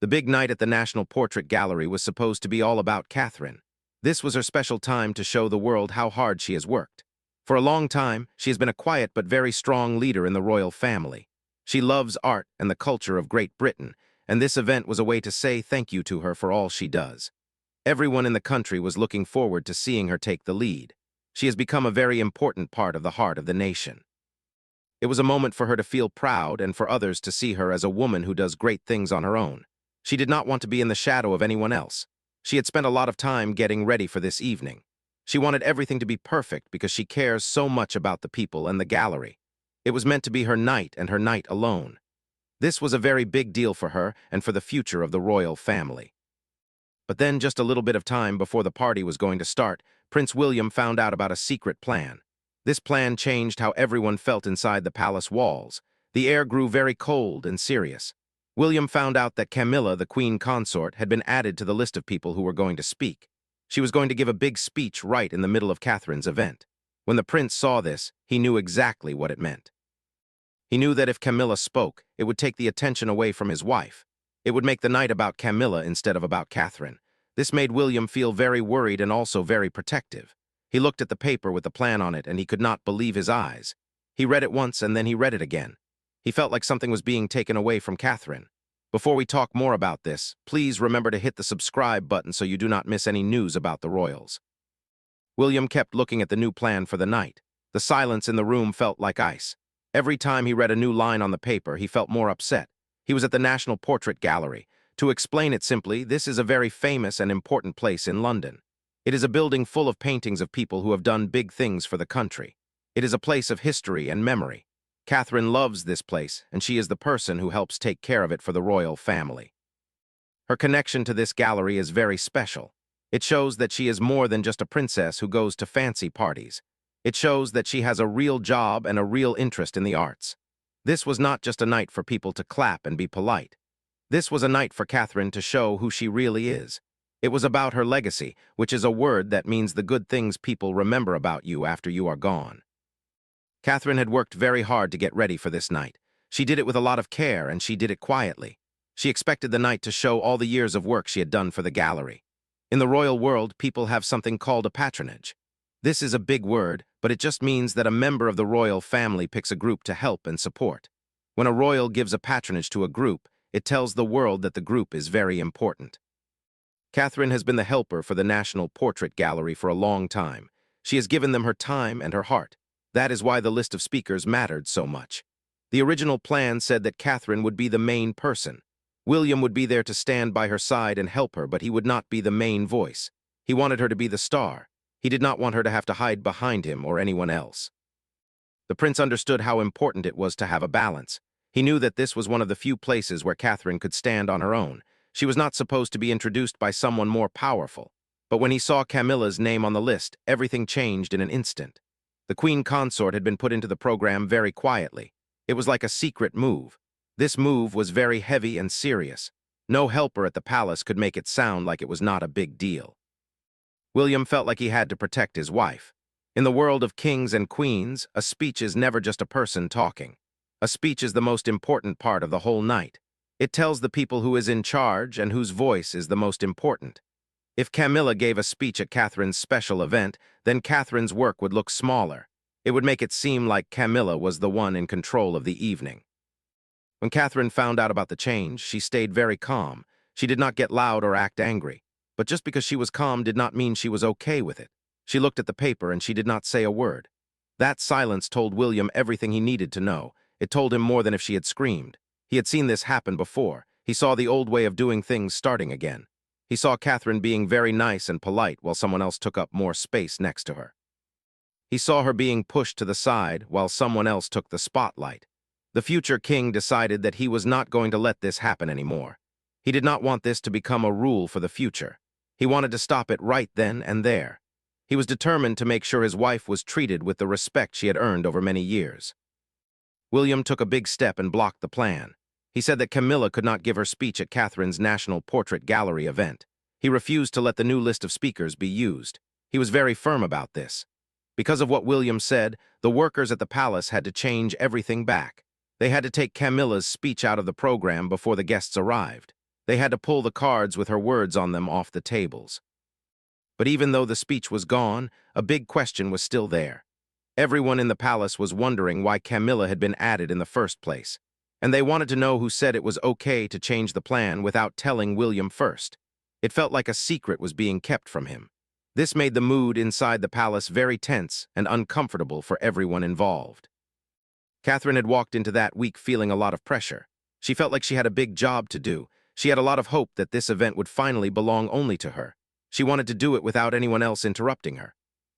The big night at the National Portrait Gallery was supposed to be all about Catherine. This was her special time to show the world how hard she has worked. For a long time, she has been a quiet but very strong leader in the royal family. She loves art and the culture of Great Britain, and this event was a way to say thank you to her for all she does. Everyone in the country was looking forward to seeing her take the lead. She has become a very important part of the heart of the nation. It was a moment for her to feel proud and for others to see her as a woman who does great things on her own. She did not want to be in the shadow of anyone else. She had spent a lot of time getting ready for this evening. She wanted everything to be perfect because she cares so much about the people and the gallery. It was meant to be her night and her night alone. This was a very big deal for her and for the future of the royal family. But then, just a little bit of time before the party was going to start, Prince William found out about a secret plan. This plan changed how everyone felt inside the palace walls. The air grew very cold and serious. William found out that Camilla, the queen consort, had been added to the list of people who were going to speak. She was going to give a big speech right in the middle of Catherine's event. When the prince saw this, he knew exactly what it meant. He knew that if Camilla spoke, it would take the attention away from his wife. It would make the night about Camilla instead of about Catherine. This made William feel very worried and also very protective. He looked at the paper with the plan on it and he could not believe his eyes. He read it once and then he read it again. He felt like something was being taken away from Catherine. Before we talk more about this, please remember to hit the subscribe button so you do not miss any news about the royals. William kept looking at the new plan for the night. The silence in the room felt like ice. Every time he read a new line on the paper, he felt more upset. He was at the National Portrait Gallery. To explain it simply, this is a very famous and important place in London. It is a building full of paintings of people who have done big things for the country. It is a place of history and memory. Catherine loves this place, and she is the person who helps take care of it for the royal family. Her connection to this gallery is very special. It shows that she is more than just a princess who goes to fancy parties. It shows that she has a real job and a real interest in the arts. This was not just a night for people to clap and be polite. This was a night for Catherine to show who she really is. It was about her legacy, which is a word that means the good things people remember about you after you are gone. Catherine had worked very hard to get ready for this night. She did it with a lot of care, and she did it quietly. She expected the night to show all the years of work she had done for the gallery. In the royal world, people have something called a patronage. This is a big word, but it just means that a member of the royal family picks a group to help and support. When a royal gives a patronage to a group, it tells the world that the group is very important. Catherine has been the helper for the National Portrait Gallery for a long time. She has given them her time and her heart. That is why the list of speakers mattered so much. The original plan said that Catherine would be the main person. William would be there to stand by her side and help her, but he would not be the main voice. He wanted her to be the star. He did not want her to have to hide behind him or anyone else. The prince understood how important it was to have a balance. He knew that this was one of the few places where Catherine could stand on her own. She was not supposed to be introduced by someone more powerful. But when he saw Camilla's name on the list, everything changed in an instant. The queen consort had been put into the program very quietly. It was like a secret move. This move was very heavy and serious. No helper at the palace could make it sound like it was not a big deal. William felt like he had to protect his wife. In the world of kings and queens, a speech is never just a person talking. A speech is the most important part of the whole night. It tells the people who is in charge and whose voice is the most important. If Camilla gave a speech at Catherine's special event, then Catherine's work would look smaller. It would make it seem like Camilla was the one in control of the evening. When Catherine found out about the change, she stayed very calm. She did not get loud or act angry. But just because she was calm did not mean she was okay with it. She looked at the paper and she did not say a word. That silence told William everything he needed to know. It told him more than if she had screamed. He had seen this happen before. He saw the old way of doing things starting again. He saw Catherine being very nice and polite while someone else took up more space next to her. He saw her being pushed to the side while someone else took the spotlight. The future king decided that he was not going to let this happen anymore. He did not want this to become a rule for the future. He wanted to stop it right then and there. He was determined to make sure his wife was treated with the respect she had earned over many years. William took a big step and blocked the plan. He said that Camilla could not give her speech at Catherine's National Portrait Gallery event. He refused to let the new list of speakers be used. He was very firm about this. Because of what William said, the workers at the palace had to change everything back. They had to take Camilla's speech out of the program before the guests arrived. They had to pull the cards with her words on them off the tables. But even though the speech was gone, a big question was still there. Everyone in the palace was wondering why Camilla had been added in the first place, and they wanted to know who said it was okay to change the plan without telling William first. It felt like a secret was being kept from him. This made the mood inside the palace very tense and uncomfortable for everyone involved. Catherine had walked into that week feeling a lot of pressure. She felt like she had a big job to do. She had a lot of hope that this event would finally belong only to her. She wanted to do it without anyone else interrupting her.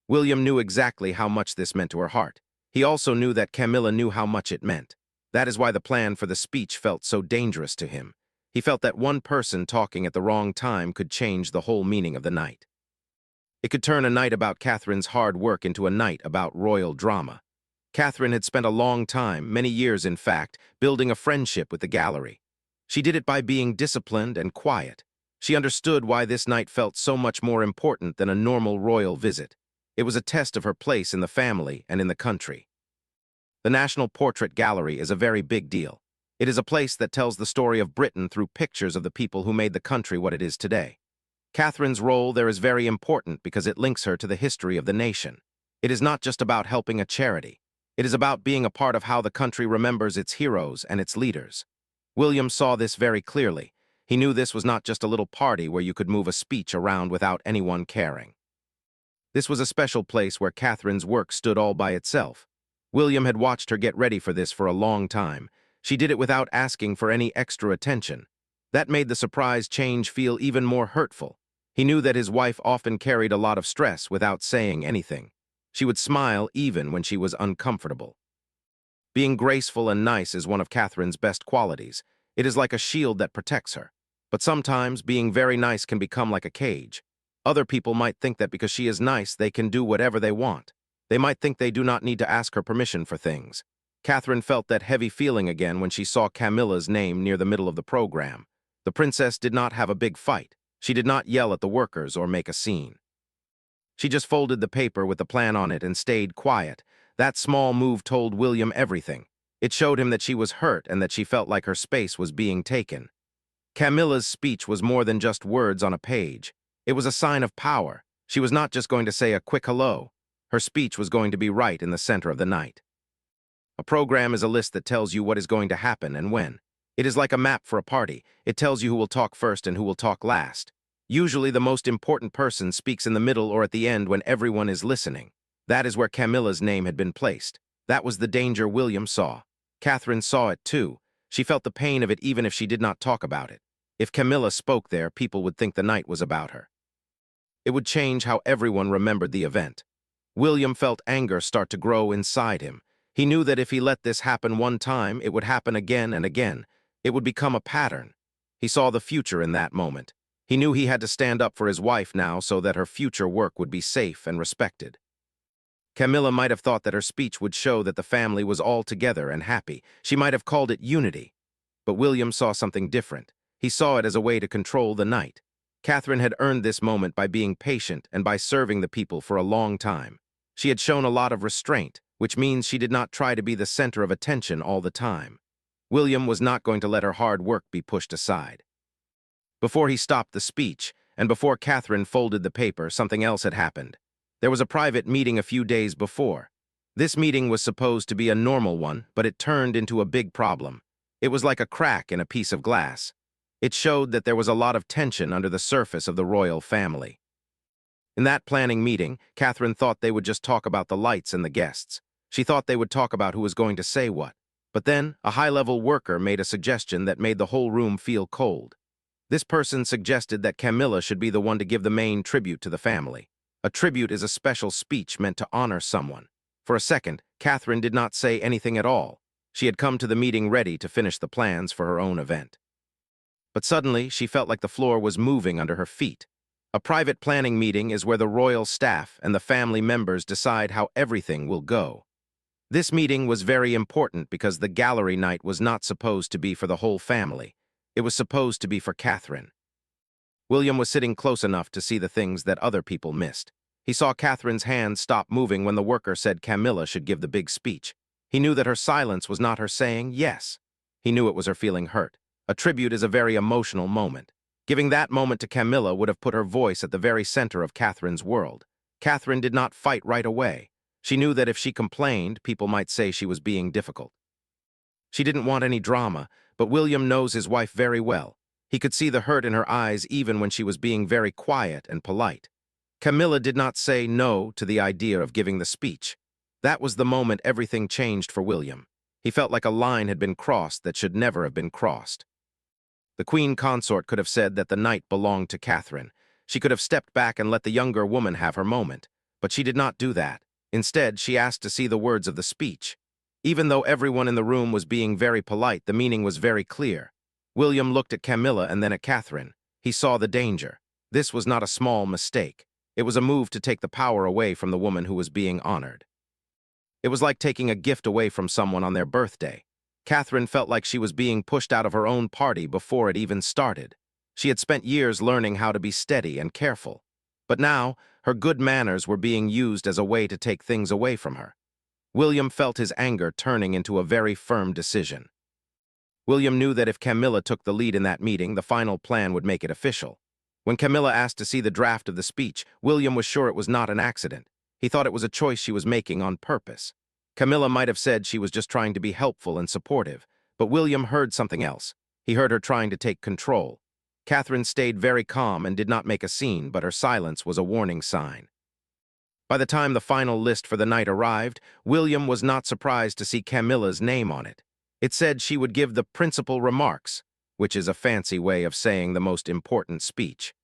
William knew exactly how much this meant to her heart. He also knew that Camilla knew how much it meant. That is why the plan for the speech felt so dangerous to him. He felt that one person talking at the wrong time could change the whole meaning of the night. It could turn a night about Catherine's hard work into a night about royal drama. Catherine had spent a long time, many years in fact, building a friendship with the gallery. She did it by being disciplined and quiet. She understood why this night felt so much more important than a normal royal visit. It was a test of her place in the family and in the country. The National Portrait Gallery is a very big deal. It is a place that tells the story of Britain through pictures of the people who made the country what it is today. Catherine's role there is very important because it links her to the history of the nation. It is not just about helping a charity. It is about being a part of how the country remembers its heroes and its leaders. William saw this very clearly. He knew this was not just a little party where you could move a speech around without anyone caring. This was a special place where Catherine's work stood all by itself. William had watched her get ready for this for a long time. She did it without asking for any extra attention. That made the surprise change feel even more hurtful. He knew that his wife often carried a lot of stress without saying anything. She would smile even when she was uncomfortable. Being graceful and nice is one of Catherine's best qualities. It is like a shield that protects her. But sometimes being very nice can become like a cage. Other people might think that because she is nice, they can do whatever they want. They might think they do not need to ask her permission for things. Catherine felt that heavy feeling again when she saw Camilla's name near the middle of the program. The princess did not have a big fight. She did not yell at the workers or make a scene. She just folded the paper with the plan on it and stayed quiet. That small move told William everything. It showed him that she was hurt and that she felt like her space was being taken. Camilla's speech was more than just words on a page. It was a sign of power. She was not just going to say a quick hello. Her speech was going to be right in the center of the night. A program is a list that tells you what is going to happen and when. It is like a map for a party. It tells you who will talk first and who will talk last. Usually the most important person speaks in the middle or at the end when everyone is listening. That is where Camilla's name had been placed. That was the danger William saw. Catherine saw it too. She felt the pain of it even if she did not talk about it. If Camilla spoke there, people would think the night was about her. It would change how everyone remembered the event. William felt anger start to grow inside him. He knew that if he let this happen one time, it would happen again and again. It would become a pattern. He saw the future in that moment. He knew he had to stand up for his wife now so that her future work would be safe and respected. Camilla might have thought that her speech would show that the family was all together and happy. She might have called it unity. But William saw something different. He saw it as a way to control the night. Catherine had earned this moment by being patient and by serving the people for a long time. She had shown a lot of restraint, which means she did not try to be the center of attention all the time. William was not going to let her hard work be pushed aside. Before he stopped the speech, and before Catherine folded the paper, something else had happened. There was a private meeting a few days before. This meeting was supposed to be a normal one, but it turned into a big problem. It was like a crack in a piece of glass. It showed that there was a lot of tension under the surface of the royal family. In that planning meeting, Catherine thought they would just talk about the lights and the guests. She thought they would talk about who was going to say what. But then, a high-level worker made a suggestion that made the whole room feel cold. This person suggested that Camilla should be the one to give the main tribute to the family. A tribute is a special speech meant to honor someone. For a second, Catherine did not say anything at all. She had come to the meeting ready to finish the plans for her own event. But suddenly, she felt like the floor was moving under her feet. A private planning meeting is where the royal staff and the family members decide how everything will go. This meeting was very important because the gallery night was not supposed to be for the whole family. It was supposed to be for Catherine. William was sitting close enough to see the things that other people missed. He saw Catherine's hand stop moving when the worker said Camilla should give the big speech. He knew that her silence was not her saying yes. He knew it was her feeling hurt. A tribute is a very emotional moment. Giving that moment to Camilla would have put her voice at the very center of Catherine's world. Catherine did not fight right away. She knew that if she complained, people might say she was being difficult. She didn't want any drama, but William knows his wife very well. He could see the hurt in her eyes even when she was being very quiet and polite. Camilla did not say no to the idea of giving the speech. That was the moment everything changed for William. He felt like a line had been crossed that should never have been crossed. The queen consort could have said that the night belonged to Catherine. She could have stepped back and let the younger woman have her moment. But she did not do that. Instead, she asked to see the words of the speech. Even though everyone in the room was being very polite, the meaning was very clear. William looked at Camilla and then at Catherine. He saw the danger. This was not a small mistake. It was a move to take the power away from the woman who was being honored. It was like taking a gift away from someone on their birthday. Catherine felt like she was being pushed out of her own party before it even started. She had spent years learning how to be steady and careful. But now, her good manners were being used as a way to take things away from her. William felt his anger turning into a very firm decision. William knew that if Camilla took the lead in that meeting, the final plan would make it official. When Camilla asked to see the draft of the speech, William was sure it was not an accident. He thought it was a choice she was making on purpose. Camilla might have said she was just trying to be helpful and supportive, but William heard something else. He heard her trying to take control. Catherine stayed very calm and did not make a scene, but her silence was a warning sign. By the time the final list for the night arrived, William was not surprised to see Camilla's name on it. It said she would give the principal remarks, which is a fancy way of saying the most important speech.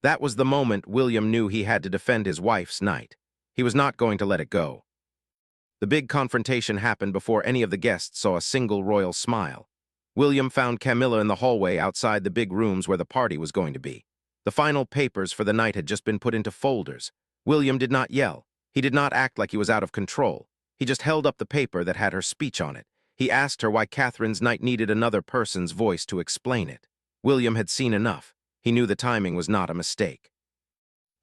That was the moment William knew he had to defend his wife's night. He was not going to let it go. The big confrontation happened before any of the guests saw a single royal smile. William found Camilla in the hallway outside the big rooms where the party was going to be. The final papers for the night had just been put into folders. William did not yell. He did not act like he was out of control. He just held up the paper that had her speech on it. He asked her why Catherine's night needed another person's voice to explain it. William had seen enough. He knew the timing was not a mistake.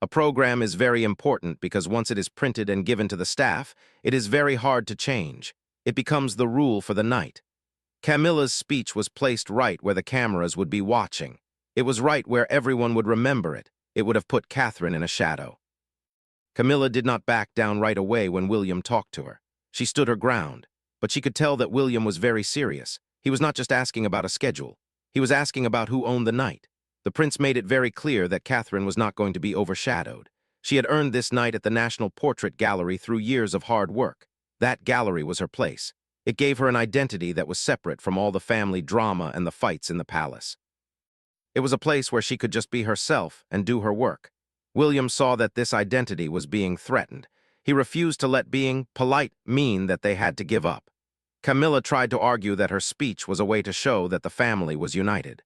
A program is very important because once it is printed and given to the staff, it is very hard to change. It becomes the rule for the night. Camilla's speech was placed right where the cameras would be watching. It was right where everyone would remember it. It would have put Catherine in a shadow. Camilla did not back down right away when William talked to her. She stood her ground, but she could tell that William was very serious. He was not just asking about a schedule. He was asking about who owned the night. The prince made it very clear that Catherine was not going to be overshadowed. She had earned this night at the National Portrait Gallery through years of hard work. That gallery was her place. It gave her an identity that was separate from all the family drama and the fights in the palace. It was a place where she could just be herself and do her work. William saw that this identity was being threatened. He refused to let being polite mean that they had to give up. Camilla tried to argue that her speech was a way to show that the family was united.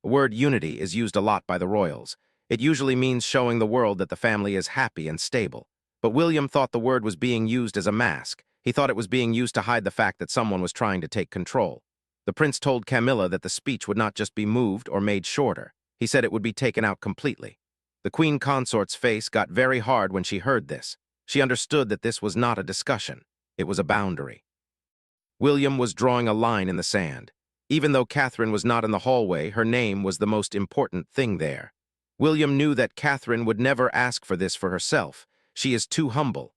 The word unity is used a lot by the royals. It usually means showing the world that the family is happy and stable. But William thought the word was being used as a mask. He thought it was being used to hide the fact that someone was trying to take control. The prince told Camilla that the speech would not just be moved or made shorter. He said it would be taken out completely. The queen consort's face got very hard when she heard this. She understood that this was not a discussion. It was a boundary. William was drawing a line in the sand. Even though Catherine was not in the hallway, her name was the most important thing there. William knew that Catherine would never ask for this for herself. She is too humble.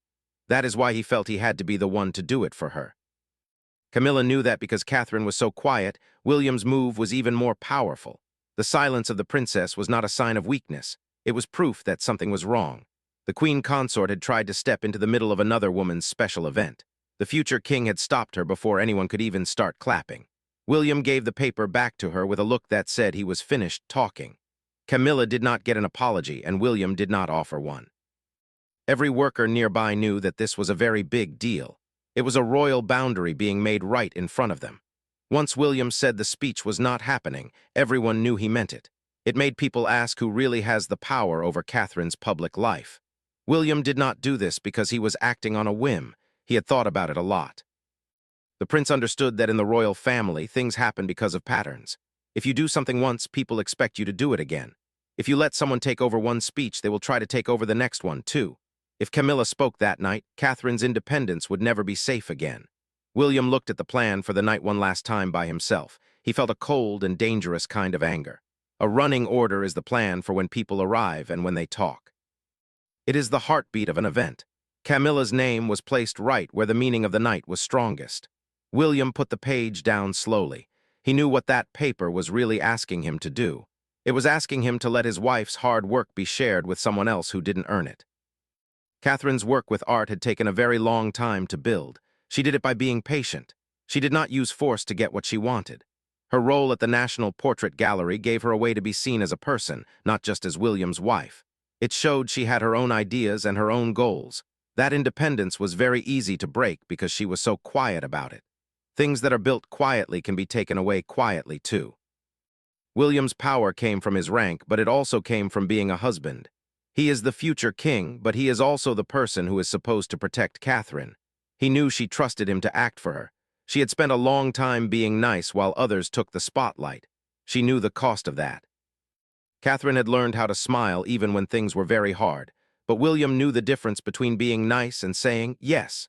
That is why he felt he had to be the one to do it for her. Camilla knew that because Catherine was so quiet, William's move was even more powerful. The silence of the princess was not a sign of weakness. It was proof that something was wrong. The queen consort had tried to step into the middle of another woman's special event. The future king had stopped her before anyone could even start clapping. William gave the paper back to her with a look that said he was finished talking. Camilla did not get an apology, and William did not offer one. Every worker nearby knew that this was a very big deal. It was a royal boundary being made right in front of them. Once William said the speech was not happening, everyone knew he meant it. It made people ask who really has the power over Catherine's public life. William did not do this because he was acting on a whim. He had thought about it a lot. The prince understood that in the royal family, things happen because of patterns. If you do something once, people expect you to do it again. If you let someone take over one speech, they will try to take over the next one, too. If Camilla spoke that night, Catherine's independence would never be safe again. William looked at the plan for the night one last time by himself. He felt a cold and dangerous kind of anger. A running order is the plan for when people arrive and when they talk. It is the heartbeat of an event. Camilla's name was placed right where the meaning of the night was strongest. William put the page down slowly. He knew what that paper was really asking him to do. It was asking him to let his wife's hard work be shared with someone else who didn't earn it. Catherine's work with art had taken a very long time to build. She did it by being patient. She did not use force to get what she wanted. Her role at the National Portrait Gallery gave her a way to be seen as a person, not just as William's wife. It showed she had her own ideas and her own goals. That independence was very easy to break because she was so quiet about it. Things that are built quietly can be taken away quietly, too. William's power came from his rank, but it also came from being a husband. He is the future king, but he is also the person who is supposed to protect Catherine. He knew she trusted him to act for her. She had spent a long time being nice while others took the spotlight. She knew the cost of that. Catherine had learned how to smile even when things were very hard, but William knew the difference between being nice and saying yes.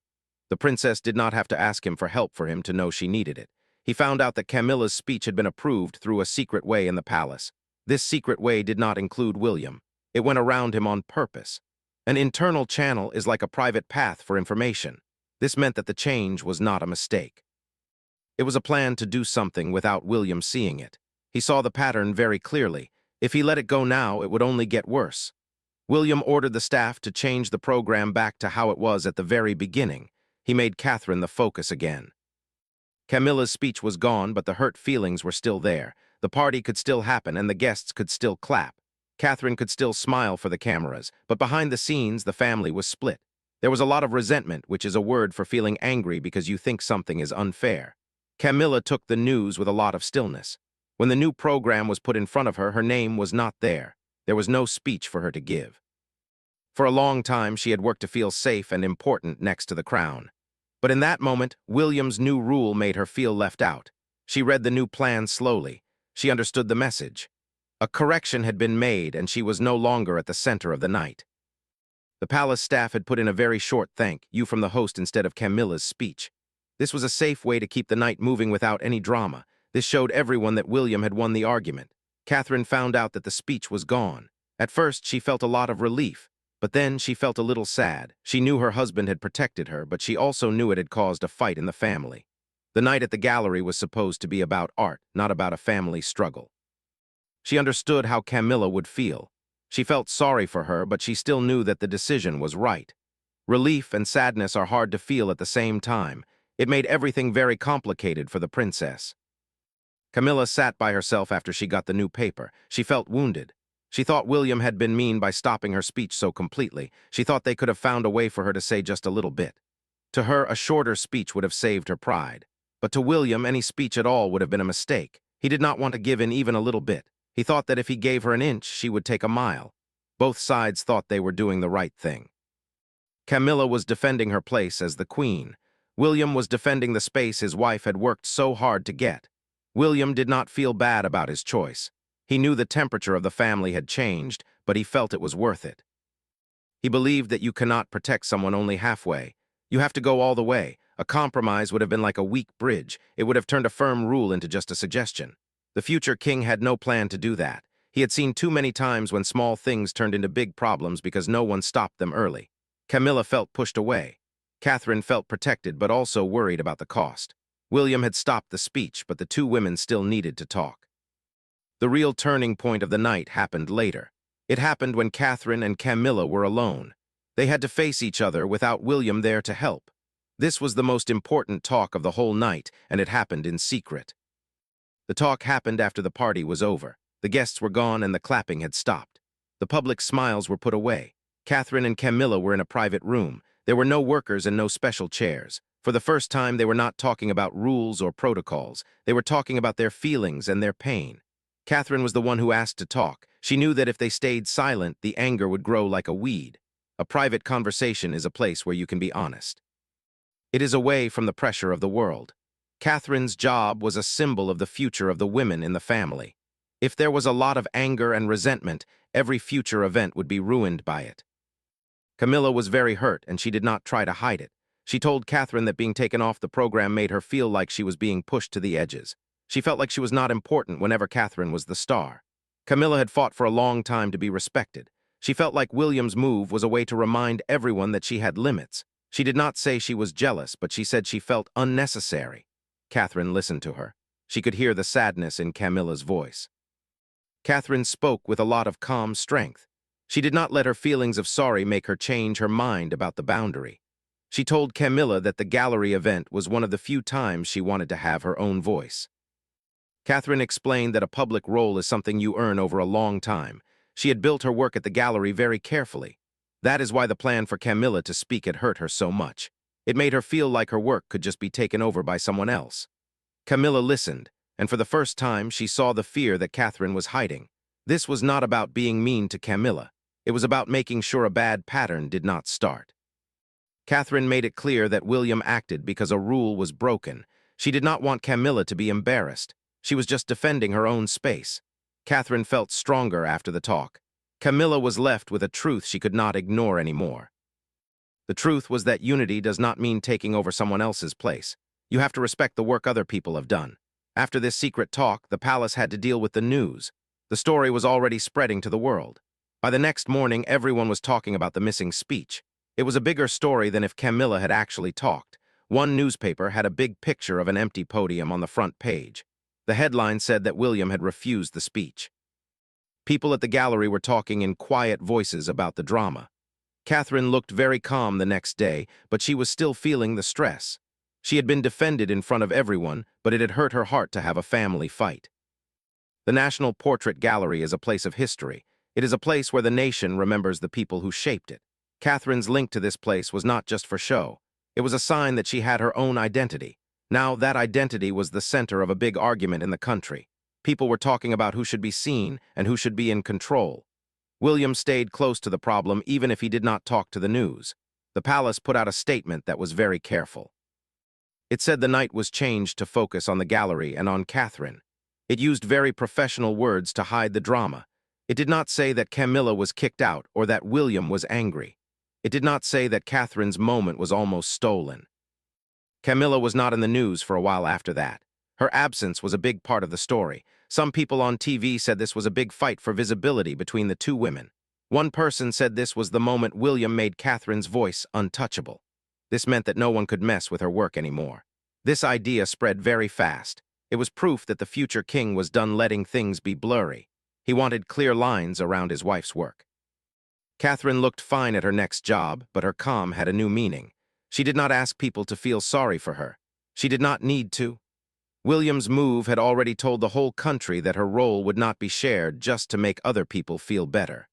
The princess did not have to ask him for help for him to know she needed it. He found out that Camilla's speech had been approved through a secret way in the palace. This secret way did not include William. It went around him on purpose. An internal channel is like a private path for information. This meant that the change was not a mistake. It was a plan to do something without William seeing it. He saw the pattern very clearly. If he let it go now, it would only get worse. William ordered the staff to change the program back to how it was at the very beginning. He made Catherine the focus again. Camilla's speech was gone, but the hurt feelings were still there. The party could still happen, and the guests could still clap. Catherine could still smile for the cameras, but behind the scenes, the family was split. There was a lot of resentment, which is a word for feeling angry because you think something is unfair. Camilla took the news with a lot of stillness. When the new program was put in front of her, her name was not there. There was no speech for her to give. For a long time, she had worked to feel safe and important next to the crown. But in that moment, William's new rule made her feel left out. She read the new plan slowly. She understood the message. A correction had been made, and she was no longer at the center of the night. The palace staff had put in a very short thank you from the host instead of Camilla's speech. This was a safe way to keep the night moving without any drama. This showed everyone that William had won the argument. Catherine found out that the speech was gone. At first, she felt a lot of relief, but then she felt a little sad. She knew her husband had protected her, but she also knew it had caused a fight in the family. The night at the gallery was supposed to be about art, not about a family struggle. She understood how Camilla would feel. She felt sorry for her, but she still knew that the decision was right. Relief and sadness are hard to feel at the same time. It made everything very complicated for the princess. Camilla sat by herself after she got the new paper. She felt wounded. She thought William had been mean by stopping her speech so completely. She thought they could have found a way for her to say just a little bit. To her, a shorter speech would have saved her pride. But to William, any speech at all would have been a mistake. He did not want to give in even a little bit. He thought that if he gave her an inch, she would take a mile. Both sides thought they were doing the right thing. Camilla was defending her place as the queen. William was defending the space his wife had worked so hard to get. William did not feel bad about his choice. He knew the temperature of the family had changed, but he felt it was worth it. He believed that you cannot protect someone only halfway. You have to go all the way. A compromise would have been like a weak bridge. It would have turned a firm rule into just a suggestion. The future king had no plan to do that. He had seen too many times when small things turned into big problems because no one stopped them early. Camilla felt pushed away. Catherine felt protected but also worried about the cost. William had stopped the speech, but the two women still needed to talk. The real turning point of the night happened later. It happened when Catherine and Camilla were alone. They had to face each other without William there to help. This was the most important talk of the whole night, and it happened in secret. The talk happened after the party was over. The guests were gone and the clapping had stopped. The public smiles were put away. Catherine and Camilla were in a private room. There were no workers and no special chairs. For the first time, they were not talking about rules or protocols. They were talking about their feelings and their pain. Catherine was the one who asked to talk. She knew that if they stayed silent, the anger would grow like a weed. A private conversation is a place where you can be honest. It is away from the pressure of the world. Catherine's job was a symbol of the future of the women in the family. If there was a lot of anger and resentment, every future event would be ruined by it. Camilla was very hurt, and she did not try to hide it. She told Catherine that being taken off the program made her feel like she was being pushed to the edges. She felt like she was not important whenever Catherine was the star. Camilla had fought for a long time to be respected. She felt like William's move was a way to remind everyone that she had limits. She did not say she was jealous, but she said she felt unnecessary. Catherine listened to her. She could hear the sadness in Camilla's voice. Catherine spoke with a lot of calm strength. She did not let her feelings of sorry make her change her mind about the boundary. She told Camilla that the gallery event was one of the few times she wanted to have her own voice. Catherine explained that a public role is something you earn over a long time. She had built her work at the gallery very carefully. That is why the plan for Camilla to speak had hurt her so much. It made her feel like her work could just be taken over by someone else. Camilla listened, and for the first time she saw the fear that Catherine was hiding. This was not about being mean to Camilla. It was about making sure a bad pattern did not start. Catherine made it clear that William acted because a rule was broken. She did not want Camilla to be embarrassed. She was just defending her own space. Catherine felt stronger after the talk. Camilla was left with a truth she could not ignore anymore. The truth was that unity does not mean taking over someone else's place. You have to respect the work other people have done. After this secret talk, the palace had to deal with the news. The story was already spreading to the world. By the next morning, everyone was talking about the missing speech. It was a bigger story than if Camilla had actually talked. One newspaper had a big picture of an empty podium on the front page. The headline said that William had refused the speech. People at the gallery were talking in quiet voices about the drama. Catherine looked very calm the next day, but she was still feeling the stress. She had been defended in front of everyone, but it had hurt her heart to have a family fight. The National Portrait Gallery is a place of history. It is a place where the nation remembers the people who shaped it. Catherine's link to this place was not just for show. It was a sign that she had her own identity. Now, that identity was the center of a big argument in the country. People were talking about who should be seen and who should be in control. William stayed close to the problem even if he did not talk to the news. The palace put out a statement that was very careful. It said the night was changed to focus on the gallery and on Catherine. It used very professional words to hide the drama. It did not say that Camilla was kicked out or that William was angry. It did not say that Catherine's moment was almost stolen. Camilla was not in the news for a while after that. Her absence was a big part of the story. Some people on TV said this was a big fight for visibility between the two women. One person said this was the moment William made Catherine's voice untouchable. This meant that no one could mess with her work anymore. This idea spread very fast. It was proof that the future king was done letting things be blurry. He wanted clear lines around his wife's work. Catherine looked fine at her next job, but her calm had a new meaning. She did not ask people to feel sorry for her. She did not need to. William's move had already told the whole country that her role would not be shared just to make other people feel better.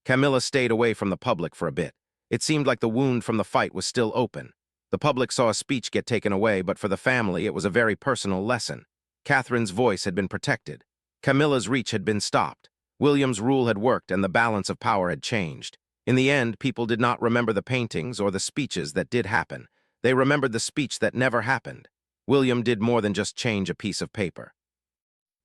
Camilla stayed away from the public for a bit. It seemed like the wound from the fight was still open. The public saw a speech get taken away, but for the family it was a very personal lesson. Catherine's voice had been protected. Camilla's reach had been stopped. William's rule had worked and the balance of power had changed. In the end, people did not remember the paintings or the speeches that did happen. They remembered the speech that never happened. William did more than just change a piece of paper.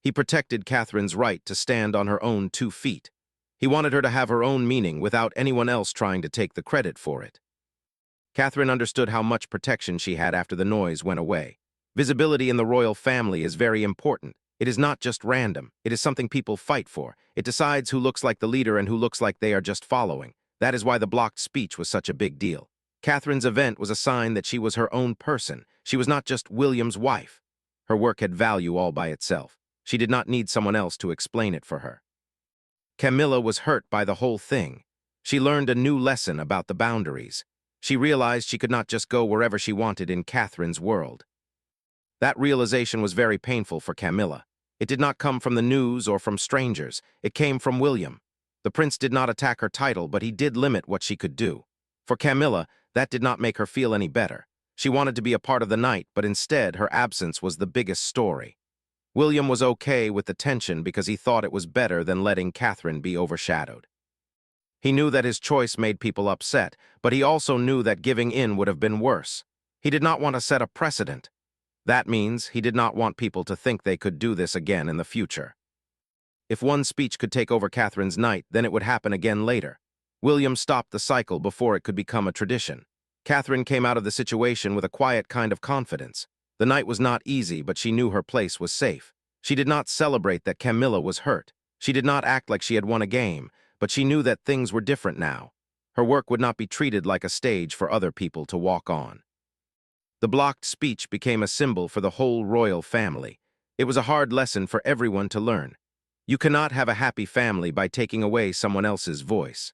He protected Catherine's right to stand on her own 2 feet. He wanted her to have her own meaning without anyone else trying to take the credit for it. Catherine understood how much protection she had after the noise went away. Visibility in the royal family is very important. It is not just random. It is something people fight for. It decides who looks like the leader and who looks like they are just following. That is why the blocked speech was such a big deal. Catherine's event was a sign that she was her own person. She was not just William's wife. Her work had value all by itself. She did not need someone else to explain it for her. Camilla was hurt by the whole thing. She learned a new lesson about the boundaries. She realized she could not just go wherever she wanted in Catherine's world. That realization was very painful for Camilla. It did not come from the news or from strangers. It came from William. The prince did not attack her title, but he did limit what she could do. For Camilla, that did not make her feel any better. She wanted to be a part of the night, but instead her absence was the biggest story. William was okay with the tension because he thought it was better than letting Catherine be overshadowed. He knew that his choice made people upset, but he also knew that giving in would have been worse. He did not want to set a precedent. That means he did not want people to think they could do this again in the future. If one speech could take over Catherine's night, then it would happen again later. William stopped the cycle before it could become a tradition. Catherine came out of the situation with a quiet kind of confidence. The night was not easy, but she knew her place was safe. She did not celebrate that Camilla was hurt. She did not act like she had won a game, but she knew that things were different now. Her work would not be treated like a stage for other people to walk on. The blocked speech became a symbol for the whole royal family. It was a hard lesson for everyone to learn. You cannot have a happy family by taking away someone else's voice.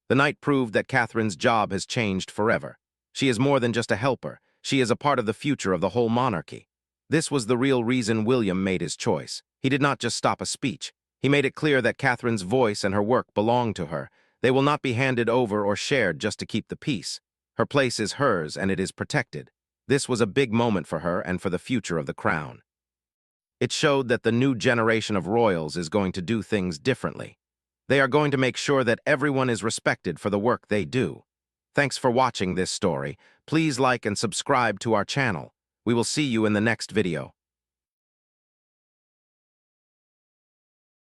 The night proved that Catherine's job has changed forever. She is more than just a helper. She is a part of the future of the whole monarchy. This was the real reason William made his choice. He did not just stop a speech. He made it clear that Catherine's voice and her work belong to her. They will not be handed over or shared just to keep the peace. Her place is hers, and it is protected. This was a big moment for her and for the future of the crown. It showed that the new generation of royals is going to do things differently. They are going to make sure that everyone is respected for the work they do. Thanks for watching this story. Please like and subscribe to our channel. We will see you in the next video.